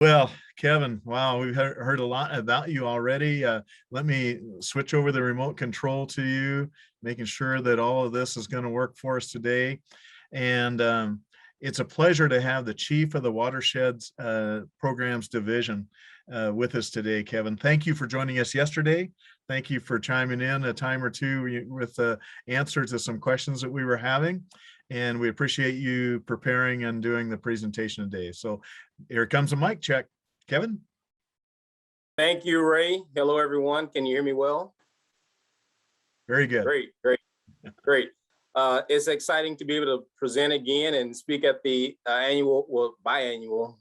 Well, Kevin, wow, we've heard a lot about you already. Let me switch over the remote control to you, making sure that all of this is going to work for us today. And it's a pleasure to have the chief of the Watersheds Programs Division with us today, Kevin. Thank you for joining us yesterday. Thank you for chiming in a time or two with answers to some questions that we were having. And we appreciate you preparing and doing the presentation today. So here comes a mic check. Kevin? Thank you, Ray. Hello, everyone. Can you hear me well? Very good. Great. It's exciting to be able to present again and speak at the biannual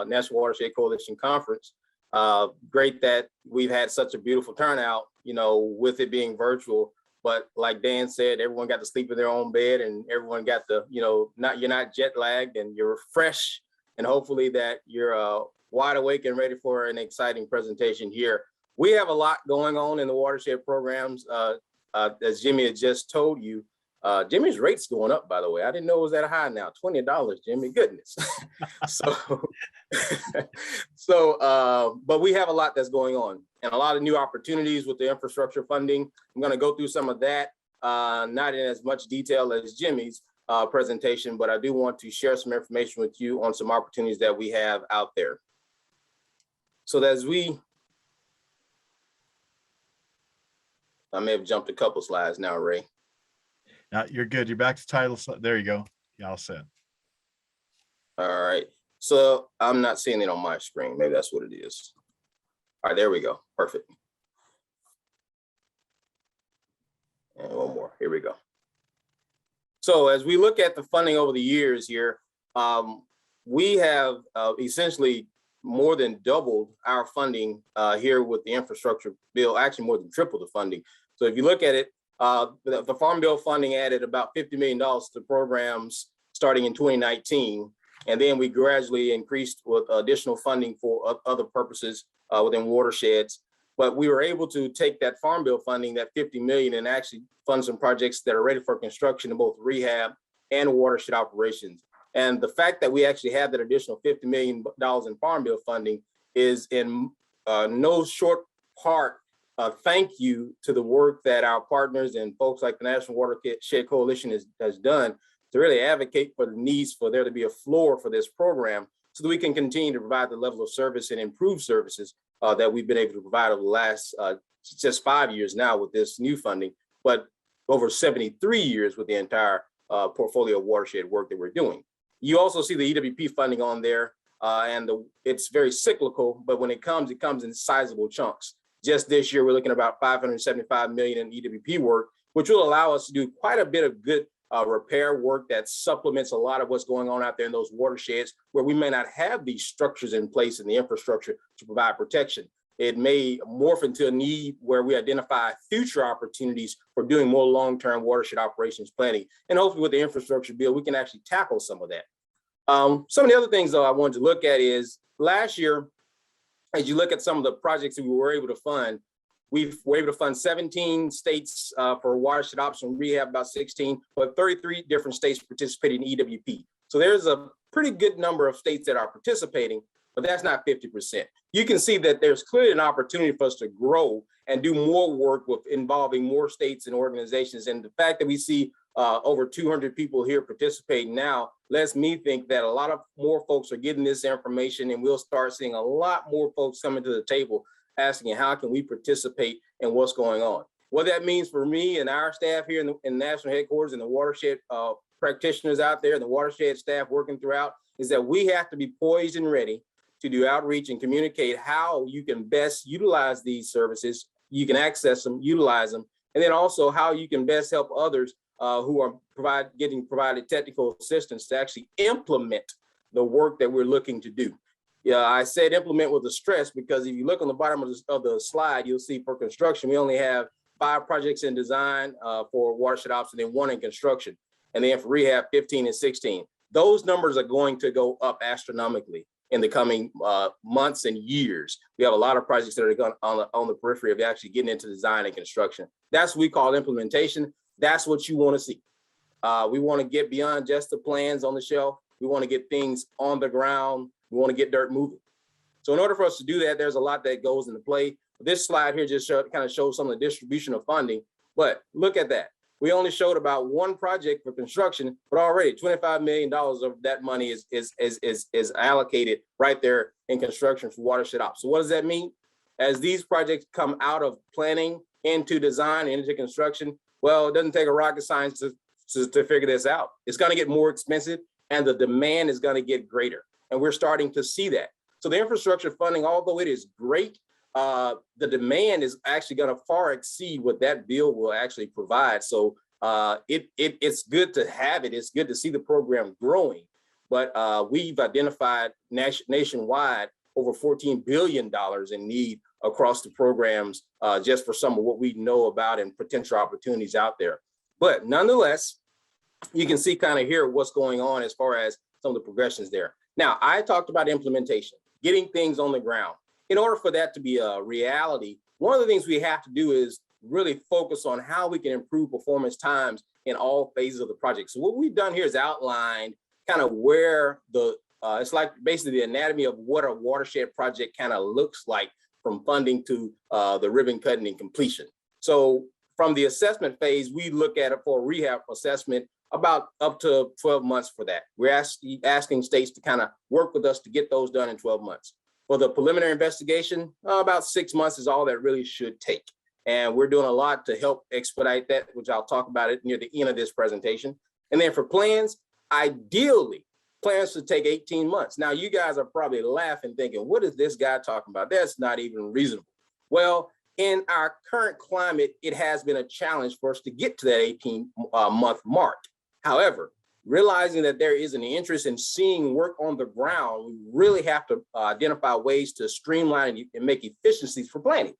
National Watershed Coalition Conference. Great that we've had such a beautiful turnout, with it being virtual. But like Dan said, everyone got to sleep in their own bed, and everyone got to, you're not jet lagged, and you're fresh, and hopefully that you're wide awake and ready for an exciting presentation here. We have a lot going on in the watershed programs. As Jimmy had just told you, Jimmy's rate's going up, by the way. I didn't know it was that high now. $20, Jimmy, goodness. But we have a lot that's going on and a lot of new opportunities with the infrastructure funding. I'm going to go through some of that, not in as much detail as Jimmy's presentation, but I do want to share some information with you on some opportunities that we have out there. So I may have jumped a couple slides now, Ray. You're good. You're back to title. There you go. Yeah, all set. All right. So I'm not seeing it on my screen. Maybe that's what it is. All right, there we go. Perfect. And one more. Here we go. So as we look at the funding over the years here, we have essentially more than doubled our funding here with the infrastructure bill, actually more than triple the funding. So if you look at it, the Farm Bill funding added about $50 million to programs starting in 2019. And then we gradually increased with additional funding for other purposes within watersheds. But we were able to take that Farm Bill funding, that $50 million, and actually fund some projects that are ready for construction in both rehab and watershed operations. And the fact that we actually have that additional $50 million in Farm Bill funding is in no short part thank you to the work that our partners and folks like the National Watershed Coalition has done to really advocate for the needs for there to be a floor for this program so that we can continue to provide the level of service and improve services that we've been able to provide over the last just 5 years now with this new funding, but over 73 years with the entire portfolio of watershed work that we're doing. You also see the EWP funding on there, and it's very cyclical, but when it comes in sizable chunks. Just this year, we're looking at about $575 million in EWP work, which will allow us to do quite a bit of good repair work that supplements a lot of what's going on out there in those watersheds where we may not have these structures in place in the infrastructure to provide protection. It may morph into a need where we identify future opportunities for doing more long-term watershed operations planning. And hopefully with the infrastructure bill, we can actually tackle some of that. Some of the other things, though, I wanted to look at is last year, as you look at some of the projects that we were able to fund, we were able to fund 17 states for watershed ops and rehab, about 16, but 33 different states participating in EWP. So there's a pretty good number of states that are participating, but that's not 50%. You can see that there's clearly an opportunity for us to grow and do more work with involving more states and organizations. And the fact that we see over 200 people here participating now lets me think that a lot of more folks are getting this information, and we'll start seeing a lot more folks coming to the table asking how can we participate in what's going on. What that means for me and our staff here in national headquarters and the watershed practitioners out there and the watershed staff working throughout is that we have to be poised and ready to do outreach and communicate how you can best utilize these services, you can access them, utilize them, and then also how you can best help others who are getting provided technical assistance to actually implement the work that we're looking to do. Yeah, I said implement with a stress because if you look on the bottom of the slide, you'll see for construction, we only have 5 projects in design for watershed ops and then 1 in construction. And then for rehab, 15 and 16. Those numbers are going to go up astronomically in the coming months and years. We have a lot of projects that are going on the periphery of actually getting into design and construction. That's what we call implementation. That's what you want to see. We want to get beyond just the plans on the shelf. We want to get things on the ground. We want to get dirt moving. So in order for us to do that, there's a lot that goes into play. This slide here just kind of shows some of the distribution of funding, but look at that. We only showed about one project for construction, but already $25 million of that money is allocated right there in construction for watershed ops. So what does that mean? As these projects come out of planning into design, into construction, well, it doesn't take a rocket science to figure this out. It's going to get more expensive and the demand is going to get greater. And we're starting to see that. So the infrastructure funding, although it is great, the demand is actually going to far exceed what that bill will actually provide. So it's good to have it. It's good to see the program growing. But we've identified nationwide over $14 billion in need across the programs, just for some of what we know about and potential opportunities out there. But nonetheless, you can see kind of here what's going on as far as some of the progressions there. Now, I talked about implementation, getting things on the ground. In order for that to be a reality, one of the things we have to do is really focus on how we can improve performance times in all phases of the project. So what we've done here is outlined kind of where it's like basically the anatomy of what a watershed project kind of looks like from funding to the ribbon cutting and completion. So from the assessment phase, we look at it for rehab assessment about up to 12 months for that. We're asking states to kind of work with us to get those done in 12 months. For the preliminary investigation, about 6 months is all that really should take. And we're doing a lot to help expedite that, which I'll talk about it near the end of this presentation. And then for plans, ideally, plans to take 18 months. Now, you guys are probably laughing, thinking, what is this guy talking about? That's not even reasonable. Well, in our current climate, it has been a challenge for us to get to that 18-month mark. However, realizing that there is an interest in seeing work on the ground, we really have to identify ways to streamline and make efficiencies for planning.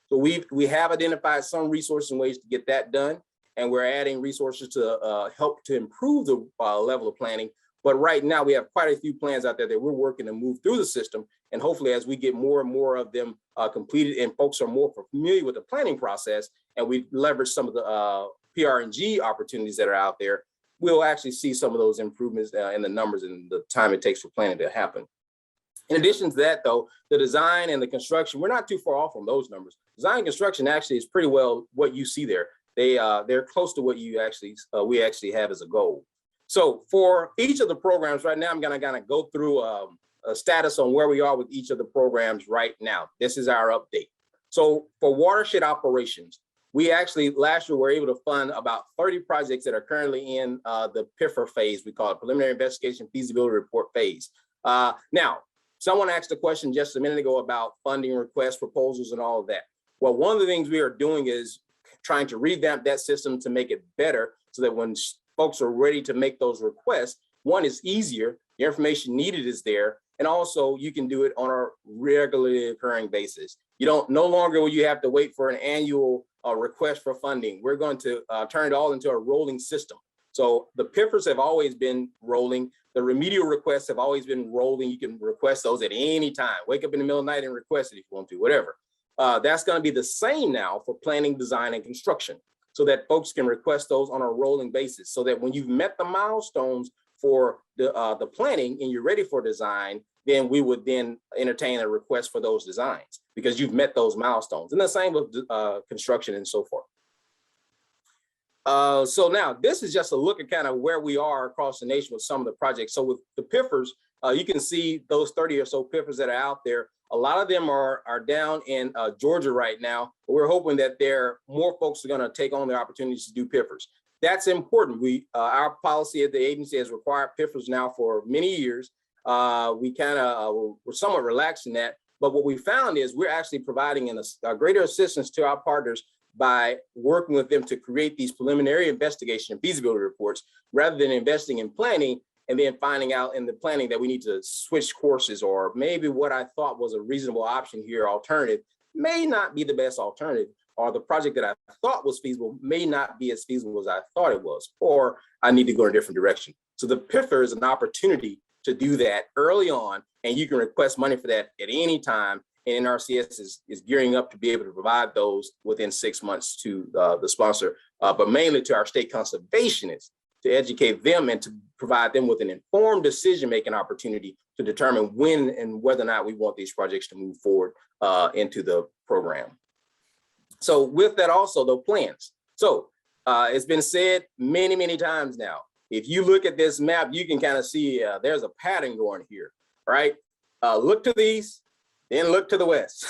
So we have identified some resources and ways to get that done, and we're adding resources to help to improve the level of planning. But right now we have quite a few plans out there that we're working to move through the system. And hopefully as we get more and more of them completed and folks are more familiar with the planning process and we leverage some of the PR&G opportunities that are out there, we'll actually see some of those improvements in the numbers and the time it takes for planning to happen. In addition to that, though, the design and the construction, we're not too far off from those numbers. Design and construction actually is pretty well what you see there. They're close to what you actually we actually have as a goal. So for each of the programs right now, I'm going to kind of go through a status on where we are with each of the programs right now. This is our update. So for watershed operations, we actually last year were able to fund about 30 projects that are currently in the PIFR phase. We call it preliminary investigation feasibility report phase. Now, someone asked a question just a minute ago about funding requests, proposals, and all of that. Well, one of the things we are doing is trying to revamp that system to make it better so that when folks are ready to make those requests, one is easier, the information needed is there, and also you can do it on a regularly occurring basis. No longer will you have to wait for an annual request for funding. We're going to turn it all into a rolling system. So the PIFRs have always been rolling. The remedial requests have always been rolling. You can request those at any time. Wake up in the middle of the night and request it if you want to, whatever. That's going to be the same now for planning, design, and construction, so that folks can request those on a rolling basis, so that when you've met the milestones for the planning and you're ready for design, then we would then entertain a request for those designs because you've met those milestones. And the same with construction and so forth. So now this is just a look at kind of where we are across the nation with some of the projects. So with the PIFRs, you can see those 30 or so PIFRs that are out there. A lot of them are down in Georgia right now. But we're hoping that more folks are going to take on the opportunities to do PIFRs. That's important. Our policy at the agency has required PIFRs now for many years. We're somewhat relaxed in that. But what we found is we're actually providing a greater assistance to our partners by working with them to create these preliminary investigation and feasibility reports, rather than investing in planning and then finding out in the planning that we need to switch courses, or maybe what I thought was a reasonable option here, alternative, may not be the best alternative, or the project that I thought was feasible may not be as feasible as I thought it was, or I need to go in a different direction. So the PIFR is an opportunity to do that early on, and you can request money for that at any time. And NRCS is gearing up to be able to provide those within 6 months to the sponsor, but mainly to our state conservationists, to educate them and to provide them with an informed decision-making opportunity to determine when and whether or not we want these projects to move forward into the program. So with that also, the plans. So it's been said many, many times now. If you look at this map, you can kind of see there's a pattern going here, right? Look to the east, then look to the west.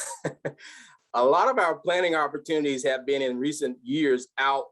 A lot of our planning opportunities have been in recent years out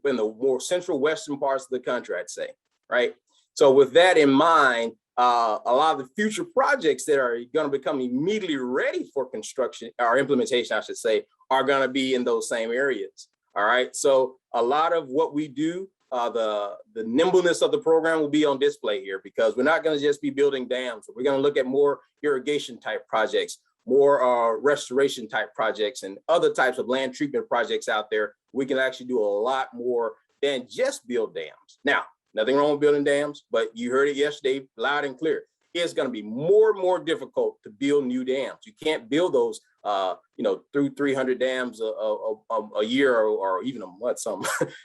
in the more central western parts of the country, I'd say, right? So with that in mind, a lot of the future projects that are going to become immediately ready for construction or implementation, I should say, are going to be in those same areas. All right. So a lot of what we do, the nimbleness of the program will be on display here, because we're not going to just be building dams. We're going to look at more irrigation type projects, more restoration type projects, and other types of land treatment projects out there. We can actually do a lot more than just build dams. Now, nothing wrong with building dams, but you heard it yesterday loud and clear. It's going to be more and more difficult to build new dams. You can't build those, through 300 dams a year or even a month.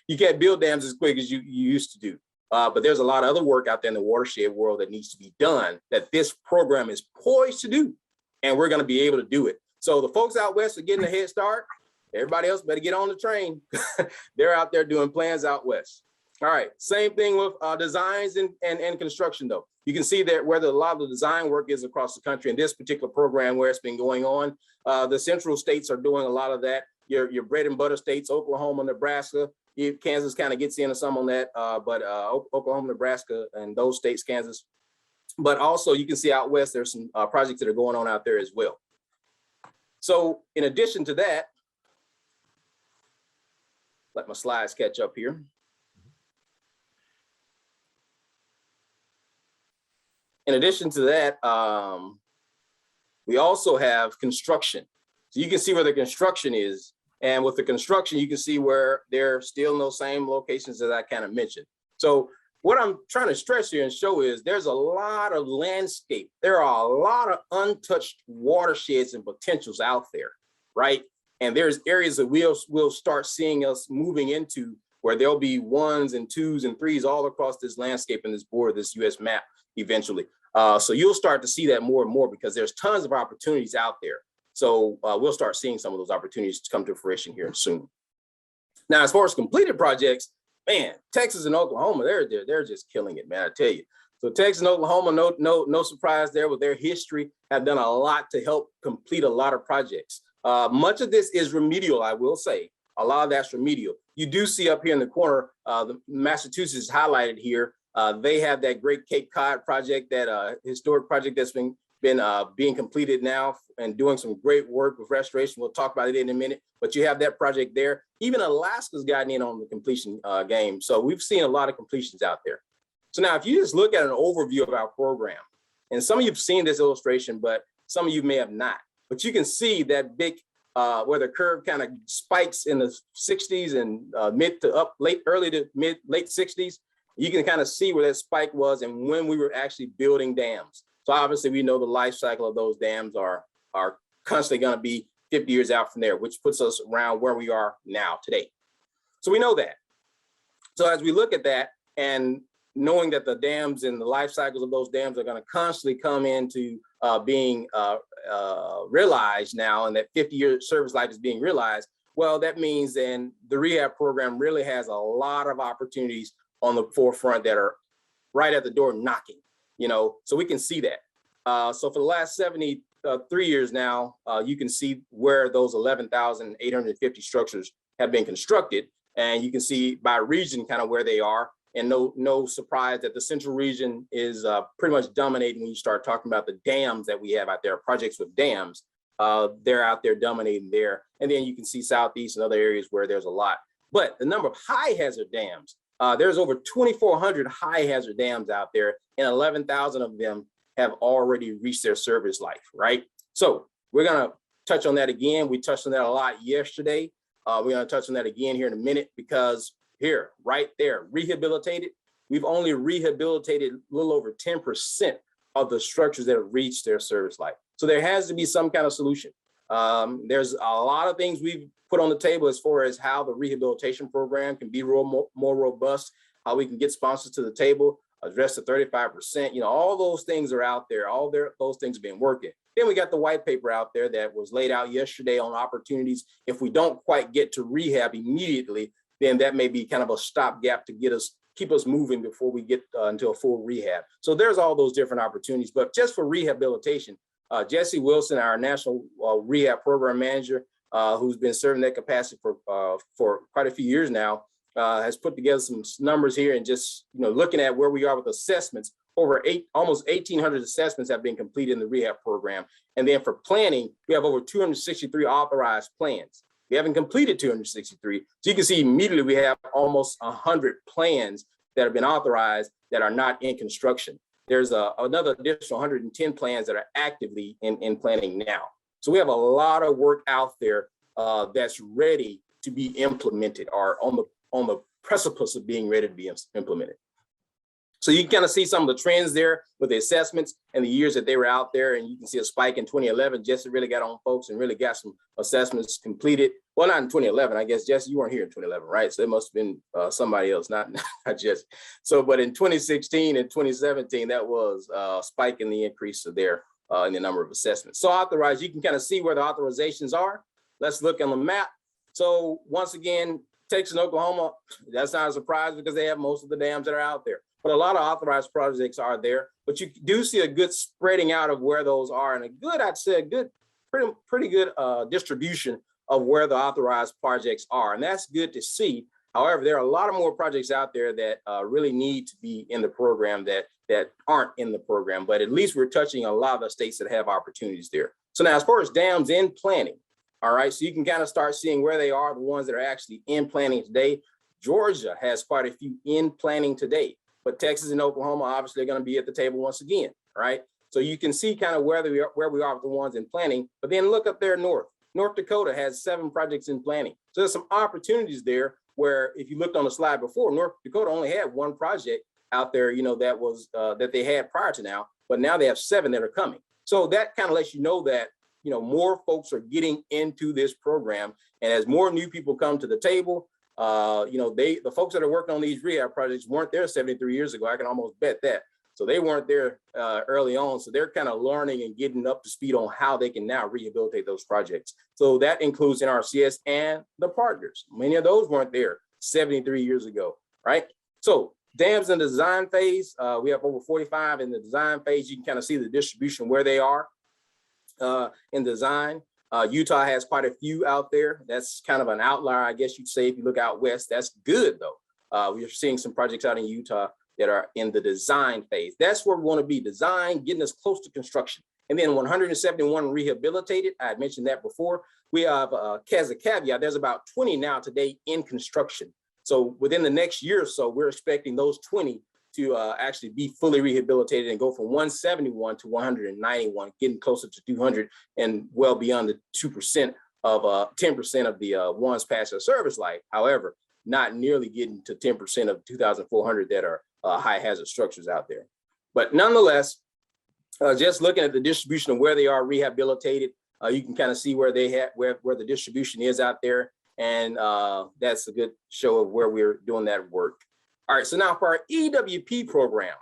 You can't build dams as quick as you used to do. But there's a lot of other work out there in the watershed world that needs to be done that this program is poised to do, and we're going to be able to do it. So the folks out west are getting a head start. Everybody else better get on the train. They're out there doing plans out west. All right, same thing with designs and construction though. You can see that where a lot of the design work is across the country in this particular program where it's been going on. The central states are doing a lot of that. Your bread and butter states, Oklahoma, Nebraska, Kansas kind of gets into some on that, but Oklahoma, Nebraska, and those states, Kansas. But also you can see out west, there's some projects that are going on out there as well. So in addition to that, let my slides catch up here. In addition to that, we also have construction. So you can see where the construction is. And with the construction, you can see where they're still in those same locations that I kind of mentioned. So what I'm trying to stress here and show is there's a lot of landscape. There are a lot of untouched watersheds and potentials out there, right? And there's areas that we'll start seeing us moving into where there'll be 1s and 2s and 3s all across this landscape and this board, this US map eventually. So you'll start to see that more and more because there's tons of opportunities out there. So we'll start seeing some of those opportunities come to fruition here soon. Now, as far as completed projects, man, Texas and Oklahoma, they're just killing it, man, I tell you. So Texas and Oklahoma, no surprise there with their history, have done a lot to help complete a lot of projects. Much of this is remedial, I will say. A lot of that's remedial. You do see up here in the corner, the Massachusetts is highlighted here. They have that great Cape Cod project, that historic project that's been being completed now and doing some great work with restoration. We'll talk about it in a minute, but you have that project there. Even Alaska's gotten in on the completion game. So we've seen a lot of completions out there. So now if you just look at an overview of our program, and some of you've seen this illustration, but some of you may have not, but you can see that big, where the curve kind of spikes in the 60s and late 60s. You can kind of see where that spike was and when we were actually building dams. So obviously we know the life cycle of those dams are constantly going to be 50 years out from there, which puts us around where we are now today. So we know that. So as we look at that and knowing that the dams and the life cycles of those dams are going to constantly come into being realized now, and that 50-year service life is being realized, well, that means then the rehab program really has a lot of opportunities on the forefront that are right at the door knocking, so we can see that. So for the last 73 years now, you can see where those 11,850 structures have been constructed. And you can see by region kind of where they are. And no surprise that the central region is pretty much dominating when you start talking about the dams that we have out there, projects with dams. They're out there dominating there. And then you can see Southeast and other areas where there's a lot. But the number of high hazard dams, there's over 2,400 high hazard dams out there, and 11,000 of them have already reached their service life, right? So we're gonna touch on that again. We touched on that a lot yesterday. We're gonna touch on that again here in a minute, because here, right there, rehabilitated, we've only rehabilitated a little over 10% of the structures that have reached their service life. So there has to be some kind of solution. There's a lot of things we've put on the table as far as how the rehabilitation program can be more robust, how we can get sponsors to the table. address the 35%. You know, all those things are out there. Those things have been working. Then we got the white paper out there that was laid out yesterday on opportunities. If we don't quite get to rehab immediately, then that may be kind of a stopgap to keep us moving before we get into a full rehab. So there's all those different opportunities. But just for rehabilitation, Jesse Wilson, our National Rehab Program Manager, who's been serving that capacity for quite a few years now, has put together some numbers here, and just looking at where we are with assessments. Almost 1,800 assessments have been completed in the rehab program. And then for planning, we have over 263 authorized plans. We haven't completed 263. So you can see immediately we have almost 100 plans that have been authorized that are not in construction. There's another additional 110 plans that are actively in planning now. So we have a lot of work out there that's ready to be implemented, or on the precipice of being ready to be implemented. So you can kind of see some of the trends there with the assessments and the years that they were out there. And you can see a spike in 2011. Jesse really got on folks and really got some assessments completed. Well, not in 2011, I guess, Jesse, you weren't here in 2011, right? So it must have been somebody else, not Jesse. So, but in 2016 and 2017, that was a spike in the increase there in the number of assessments. So authorized, you can kind of see where the authorizations are. Let's look on the map. So once again, Texas and Oklahoma, that's not a surprise because they have most of the dams that are out there. But a lot of authorized projects are there, but you do see a good spreading out of where those are, and I'd say a good, pretty good distribution of where the authorized projects are, and that's good to see. However, there are a lot of more projects out there that really need to be in the program that aren't in the program, but at least we're touching a lot of the states that have opportunities there. So now, as far as dams in planning, all right, so you can kind of start seeing where they are, the ones that are actually in planning today. Georgia has quite a few in planning today. But Texas and Oklahoma obviously are going to be at the table once again, right? So you can see kind of where we are with the ones in planning. But then look up there north. North Dakota has 7 projects in planning. So there's some opportunities there where, if you looked on the slide before, North Dakota only had 1 project out there, that was that they had prior to now, but now they have 7 that are coming. So that kind of lets you know that more folks are getting into this program, and as more new people come to the table. The folks that are working on these rehab projects weren't there 73 years ago. I can almost bet that. So they weren't there early on. So they're kind of learning and getting up to speed on how they can now rehabilitate those projects. So that includes NRCS and the partners. Many of those weren't there 73 years ago, right? So dams in the design phase, we have over 45 in the design phase. You can kind of see the distribution where they are in design. Utah has quite a few out there. That's kind of an outlier, I guess you'd say, if you look out west. That's good, though. We're seeing some projects out in Utah that are in the design phase. That's where we want to be, design, getting us close to construction. And then 171 rehabilitated. I had mentioned that before. We have, as a caveat, there's about 20 now today in construction. So within the next year or so, we're expecting those 20 to actually be fully rehabilitated and go from 171 to 191, getting closer to 200 and well beyond the 2% of 10% of the ones past their service life. However, not nearly getting to 10% of 2,400 that are high hazard structures out there. But nonetheless, just looking at the distribution of where they are rehabilitated, you can kind of see where they have where the distribution is out there, and that's a good show of where we're doing that work. All right, so now for our EWP program,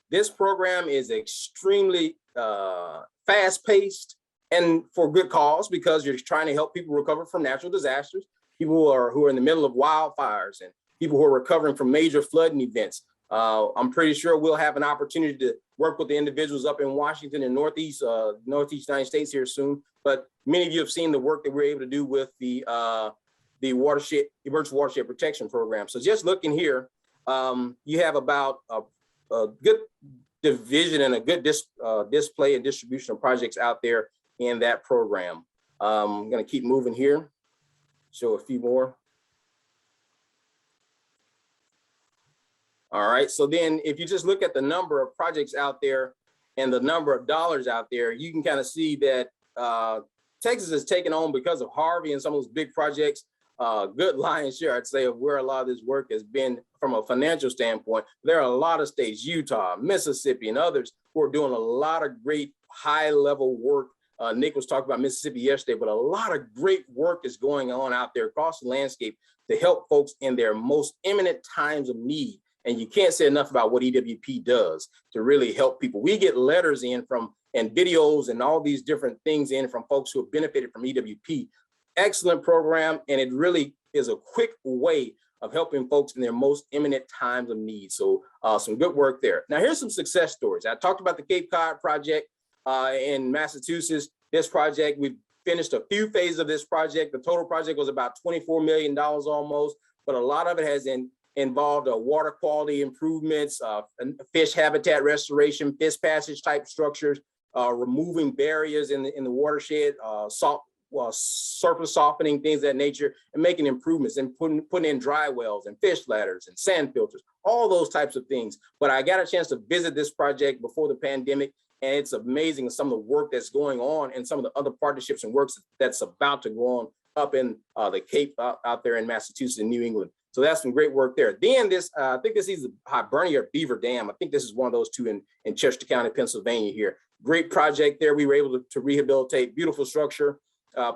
this program is extremely fast-paced and for good cause, because you're trying to help people recover from natural disasters, people who are in the middle of wildfires, and people who are recovering from major flooding events. I'm pretty sure we'll have an opportunity to work with the individuals up in Washington and Northeast United States here soon. But many of you have seen the work that we're able to do with the Watershed, Emergency Watershed Protection Program. So just looking here, you have about a good division and a good display and distribution of projects out there in that program. I'm going to keep moving here, show a few more. All right, so then if you just look at the number of projects out there and the number of dollars out there, you can kind of see that Texas has taken on, because of Harvey and some of those big projects, good lion's share, I'd say, of where a lot of this work has been from a financial standpoint. There are a lot of states, Utah, Mississippi, and others, who are doing a lot of great high-level work. Nick was talking about Mississippi yesterday, but a lot of great work is going on out there across the landscape to help folks in their most imminent times of need. And you can't say enough about what EWP does to really help people. We get letters in from and videos and all these different things in from folks who have benefited from EWP. Excellent program, and it really is a quick way of helping folks in their most imminent times of need. So some good work there. Now here's some success stories. I talked about the Cape Cod project in Massachusetts. This project, we've finished a few phases of this project. The total project was about $24 million almost, but a lot of it has involved water quality improvements, fish habitat restoration, fish passage type structures, removing barriers in the watershed, surface softening, things of that nature, and making improvements and putting in dry wells and fish ladders and sand filters, all those types of things. But I got a chance to visit this project before the pandemic, and it's amazing some of the work that's going on and some of the other partnerships and works that's about to go on up in the Cape out there in Massachusetts and New England. So that's some great work there. Then this, I think this is the Hibernia Beaver Dam. I think this is one of those two in Chester County, Pennsylvania here. Great project there. We were able to rehabilitate, beautiful structure.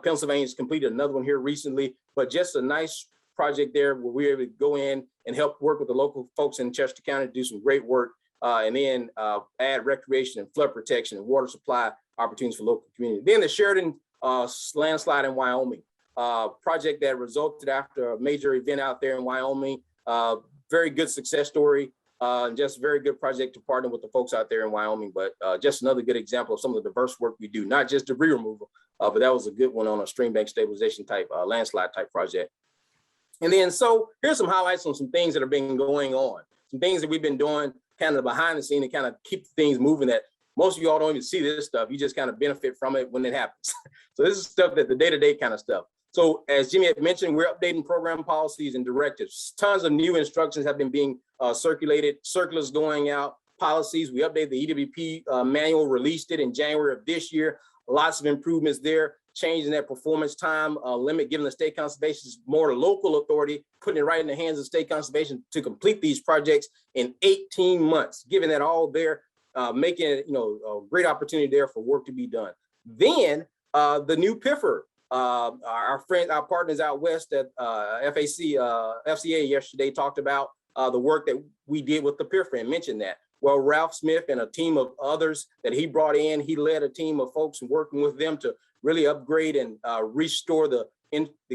Pennsylvania's completed another one here recently, but just a nice project there where we were able to go in and help work with the local folks in Chester County to do some great work, and then add recreation and flood protection and water supply opportunities for local community. Then the Sheridan landslide in Wyoming, project that resulted after a major event out there in Wyoming. Very good success story, and just a very good project to partner with the folks out there in Wyoming, but just another good example of some of the diverse work we do, not just debris removal, but that was a good one on a stream bank stabilization type, landslide type project. And then, so here's some highlights on some things that have been going on, some things that we've been doing kind of behind the scene to kind of keep things moving that most of y'all don't even see this stuff. You just kind of benefit from it when it happens. So this is stuff that the day-to-day kind of stuff. So as Jimmy had mentioned, we're updating program policies and directives. Tons of new instructions have been being circulated, circulars going out, policies. We updated the EWP manual, released it in January of this year. Lots of improvements there, changing that performance time limit, giving the state conservation more local authority, putting it right in the hands of state conservation to complete these projects in 18 months, giving that all there, making it, a great opportunity there for work to be done. Then the new PIFR, our friends, our partners out west at FCA yesterday talked about the work that we did with the PIFR and mentioned that. Well, Ralph Smith and a team of others that he brought in, he led a team of folks working with them to really upgrade and restore the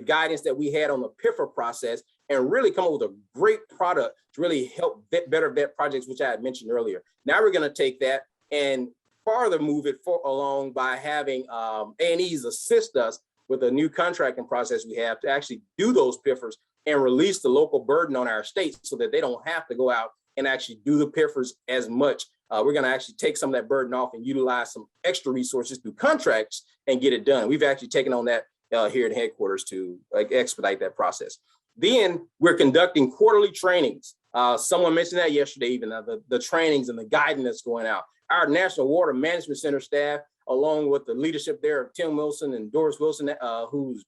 guidance that we had on the PIFR process and really come up with a great product to really help better vet projects, which I had mentioned earlier. Now we're going to take that and farther move it along by having A&Es assist us with a new contracting process we have to actually do those PIFRs and release the local burden on our states so that they don't have to go out and actually do the PIFRs as much. We're going to actually take some of that burden off and utilize some extra resources through contracts and get it done. We've actually taken on that here at headquarters to expedite that process. Then we're conducting quarterly trainings. Someone mentioned that yesterday, even the trainings and the guidance that's going out. Our National Water Management Center staff, along with the leadership there of Tim Wilson and Doris Wilson, who's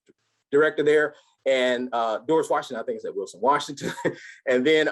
director there, and Doris Washington, I think it's at Wilson, Washington. And then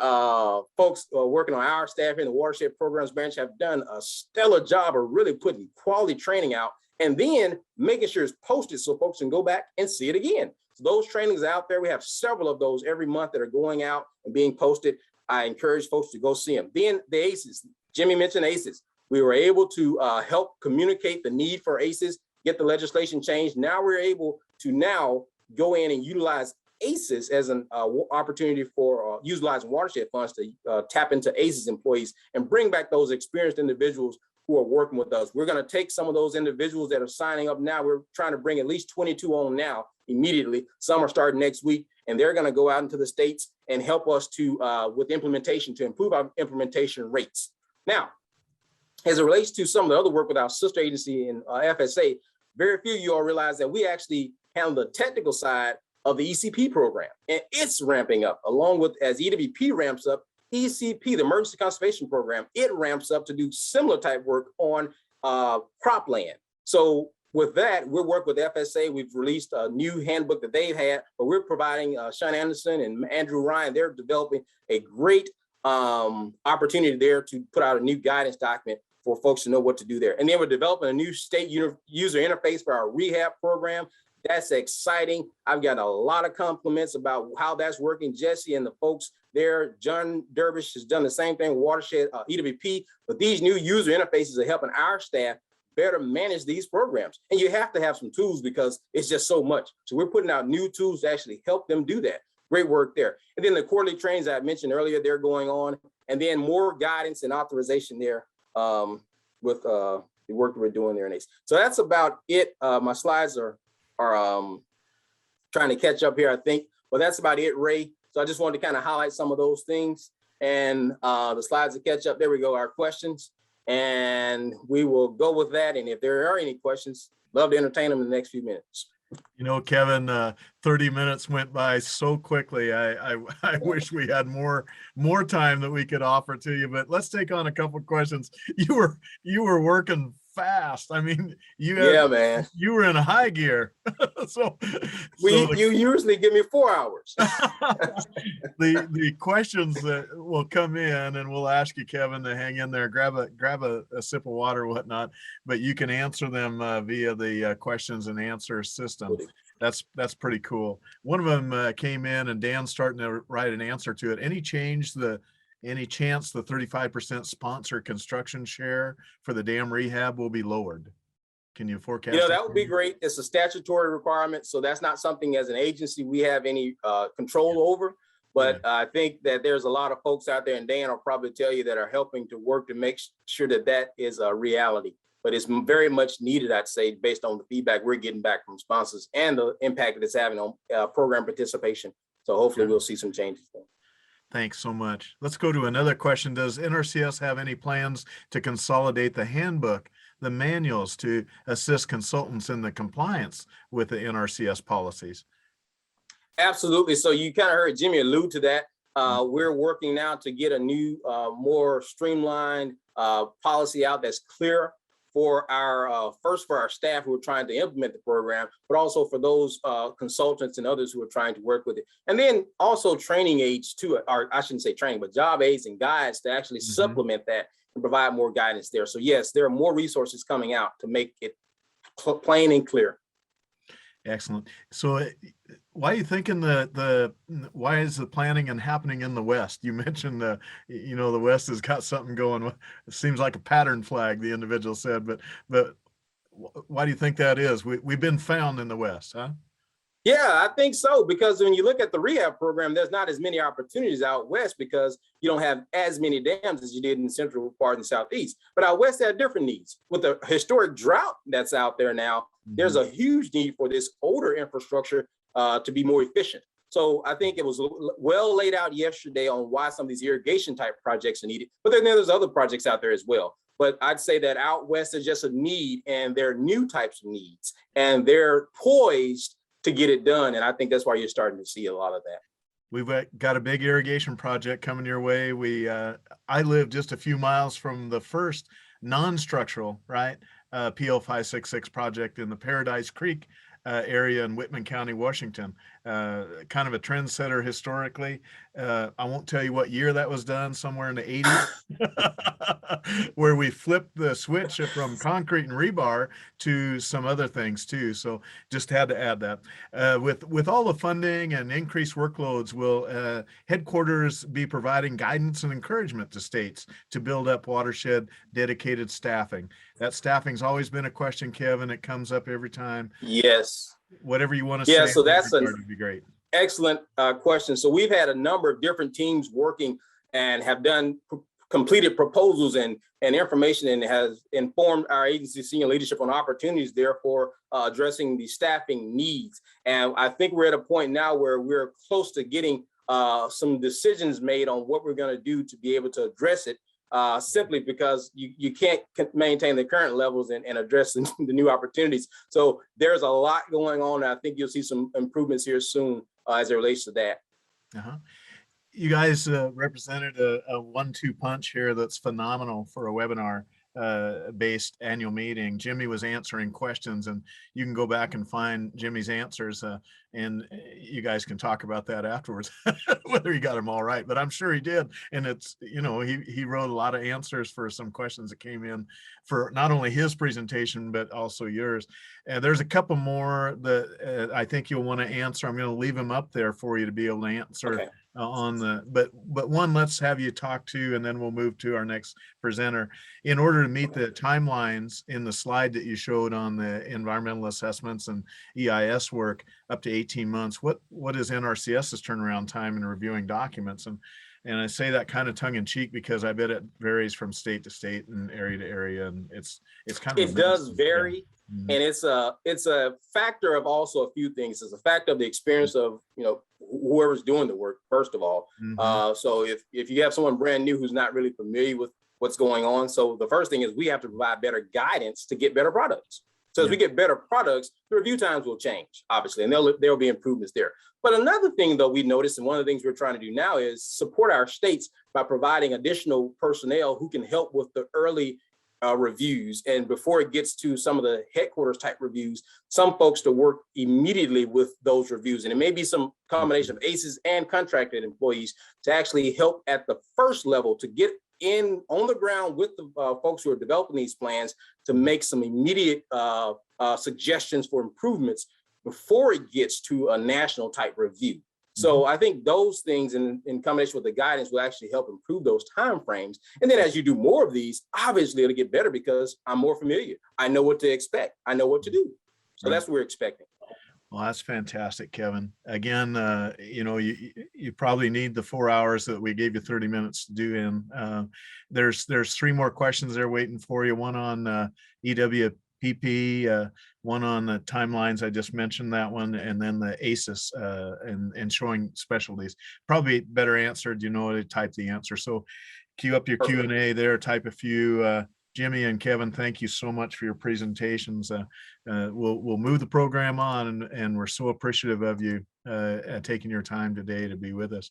folks working on our staff in the Watershed Programs Branch have done a stellar job of really putting quality training out and then making sure it's posted so folks can go back and see it again. So those trainings are out there. We have several of those every month that are going out and being posted. I encourage folks to go see them. Then the ACEs, Jimmy mentioned ACEs. We were able to help communicate the need for ACEs, get the legislation changed. Now we're able to go in and utilize ACEs as an opportunity for utilizing watershed funds to tap into ACEs employees and bring back those experienced individuals who are working with us. We're going to take some of those individuals that are signing up now. We're trying to bring at least 22 on now immediately. Some are starting next week, and they're going to go out into the states and help us to with implementation to improve our implementation rates. Now, as it relates to some of the other work with our sister agency in FSA, very few of you all realize that we actually handle the technical side of the ECP program, and it's ramping up along with as EWP ramps up. ECP, the Emergency Conservation Program, it ramps up to do similar type work on cropland. So with that, we're working with FSA. We've released a new handbook that they've had, but we're providing Sean Anderson and Andrew Ryan. They're developing a great opportunity there to put out a new guidance document for folks to know what to do there. And then we're developing a new state user interface for our rehab program. That's exciting. I've got a lot of compliments about how that's working. Jesse and the folks there, John Dervish has done the same thing with Watershed, EWP, but these new user interfaces are helping our staff better manage these programs. And you have to have some tools because it's just so much. So we're putting out new tools to actually help them do that. Great work there. And then the quarterly trainings I mentioned earlier, they're going on. And then more guidance and authorization there with the work that we're doing there in ACE. So that's about it. My slides are trying to catch up here, I think. But that's about it, Ray. So I just wanted to kind of highlight some of those things. And the slides to catch up. There we go, our questions. And we will go with that. And if there are any questions, love to entertain them in the next few minutes. You know, Kevin, 30 minutes went by so quickly. I wish we had more time that we could offer to you, but let's take on a couple of questions. You were working fast. I mean, you were in a high gear. You usually give me 4 hours. the questions that will come in, and we'll ask you, Kevin, to hang in there, grab a sip of water or whatnot, but you can answer them via the questions and answer system. That's pretty cool. One of them came in, and Dan's starting to write an answer to it. Any chance the 35% sponsor construction share for the dam rehab will be lowered? Can you forecast? That would be great. It's a statutory requirement, so that's not something as an agency we have any control over. But I think that there's a lot of folks out there, and Dan will probably tell you, that are helping to work to make sure that is a reality. But it's very much needed, I'd say, based on the feedback we're getting back from sponsors and the impact that it's having on program participation. So hopefully we'll see some changes there. Thanks so much. Let's go to another question. Does NRCS have any plans to consolidate the handbook, the manuals, to assist consultants in the compliance with the NRCS policies? Absolutely. So you kind of heard Jimmy allude to that. We're working now to get a new, more streamlined policy out that's clear for our first for our staff who are trying to implement the program, but also for those consultants and others who are trying to work with it. And then also training aids too, or I shouldn't say training, but job aids and guides to actually supplement that and provide more guidance there. So yes, there are more resources coming out to make it plain and clear. Excellent. So why are you thinking why is the planning and happening in the West? You mentioned the West has got something going. It seems like a pattern flag, the individual said, but why do you think that is? We've been found in the West, huh? Yeah, I think so, because when you look at the rehab program, there's not as many opportunities out West because you don't have as many dams as you did in the central part and Southeast. But out West have different needs. With the historic drought that's out there now, there's a huge need for this older infrastructure to be more efficient. So I think it was well laid out yesterday on why some of these irrigation type projects are needed. But then there's other projects out there as well. But I'd say that out West is just a need, and there are new types of needs, and they're poised to get it done. And I think that's why you're starting to see a lot of that. We've got a big irrigation project coming your way. I live just a few miles from the first non-structural, right, PL 566 project in the Paradise Creek area in Whitman County, Washington. Kind of a trendsetter historically. I won't tell you what year that was done, somewhere in the 80s, where we flipped the switch from concrete and rebar to some other things too. So just had to add that. With all the funding and increased workloads, will headquarters be providing guidance and encouragement to states to build up watershed dedicated staffing? That staffing's always been a question, Kevin. It comes up every time. Yes. Whatever you want to say. Yeah, so that's would be great. Excellent question. So we've had a number of different teams working and have done completed proposals and information, and has informed our agency senior leadership on opportunities there for addressing the staffing needs. And I think we're at a point now where we're close to getting some decisions made on what we're going to do to be able to address it. Simply because you can't maintain the current levels and address the new opportunities. So there's a lot going on. And I think you'll see some improvements here soon as it relates to that. You guys represented a 1-2 punch here that's phenomenal for a webinar. based annual meeting. Jimmy was answering questions, and you can go back and find Jimmy's answers, and you guys can talk about that afterwards, whether he got them all right, but I'm sure he did. And it's, he wrote a lot of answers for some questions that came in for not only his presentation, but also yours. And there's a couple more that I think you'll want to answer. I'm going to leave them up there for you to be able to answer. Okay. On the, but one, let's have you talk to, and then we'll move to our next presenter. In order to meet the timelines in the slide that you showed on the environmental assessments and EIS work, up to 18 months, what is NRCS's turnaround time in reviewing documents? And I say that kind of tongue in cheek because I bet it varies from state to state and area to area, and it's kind of, it does vary. Yeah. Mm-hmm. And it's a factor of also a few things. It's a factor of the experience of, whoever's doing the work, first of all. Mm-hmm. So if you have someone brand new who's not really familiar with what's going on, so the first thing is we have to provide better guidance to get better products. So as we get better products, the review times will change, obviously, and there'll be improvements there. But another thing, though, we noticed, and one of the things we're trying to do now is support our states by providing additional personnel who can help with the early reviews. And before it gets to some of the headquarters type reviews, some folks to work immediately with those reviews. And it may be some combination of ACEs and contracted employees to actually help at the first level to get in on the ground with the folks who are developing these plans to make some immediate suggestions for improvements before it gets to a national type review. So I think those things in combination with the guidance will actually help improve those timeframes. And then as you do more of these, obviously it'll get better because I'm more familiar. I know what to expect. I know what to do. So that's what we're expecting. Well, that's fantastic, Kevin. Again, you probably need the 4 hours that we gave you 30 minutes to do in. There's 3 more questions there waiting for you. One on EWPP, one on the timelines. I just mentioned that one, and then the ACES and showing specialties. Probably better answered, to type the answer. So queue up your Q&A there, type a few. Jimmy and Kevin, thank you so much for your presentations. We'll move the program on, and we're so appreciative of you taking your time today to be with us.